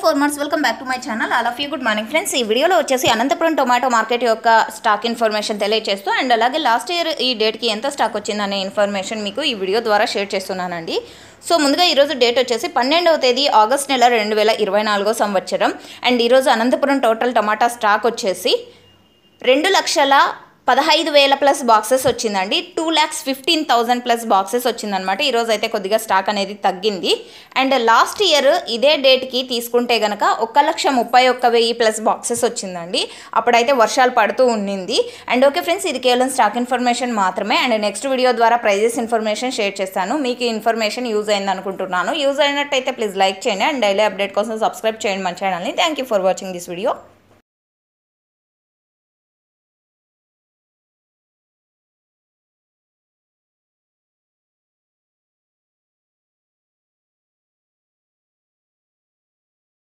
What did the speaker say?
Farmers welcome back to my channel. All of you good morning friends. ఈ వీడియోలో వచ్చేసి Anantapuram tomato market యొక్క stock information తెలియజేస్తూ and అలాగే లాస్ట్ ఇయర్ ఈ డేట్కి ఎంత స్టాక్ వచ్చిందనే ఇన్ఫర్మేషన్ మీకు ఈ వీడియో ద్వారా షేర్ చేస్తున్నానండి. సో ముందుగా ఈరోజు డేట్ వచ్చేసి 12వ తేదీ ఆగస్ట్ నెల 2024 సంవత్సరం. అండ్ ఈరోజు అనంతపురం టోటల్ టొమాటో స్టాక్ వచ్చేసి 2,15,000 ప్లస్ బాక్సెస్ వచ్చిందండి. 2,15,000 ప్లస్ బాక్సెస్ వచ్చిందనమాట. ఈరోజు అయితే కొద్దిగా స్టాక్ అనేది తగ్గింది. అండ్ లాస్ట్ ఇయర్ ఇదే డేట్కి తీసుకుంటే కనుక 1,31,000 ప్లస్ బాక్సెస్ వచ్చిందండి. అప్పుడైతే వర్షాలు పడుతూ ఉండింది. అండ్ ఓకే ఫ్రెండ్స్, ఇది కేవలం స్టాక్ ఇన్ఫర్మేషన్ మాత్రమే. అండ్ నెక్స్ట్ వీడియో ద్వారా ప్రైజెస్ ఇన్ఫర్మేషన్ షేర్ చేస్తాను. మీకు ఈ ఇన్ఫర్మేషన్ యూజ్ అయింది అనుకుంటున్నాను. యూజ్ అయినట్టయితే ప్లీజ్ లైక్ చేయండి అండ్ డైలీ అప్డేట్ కోసం సబ్స్క్రైబ్ చేయండి మన ఛానల్ని. Thank you for watching this video.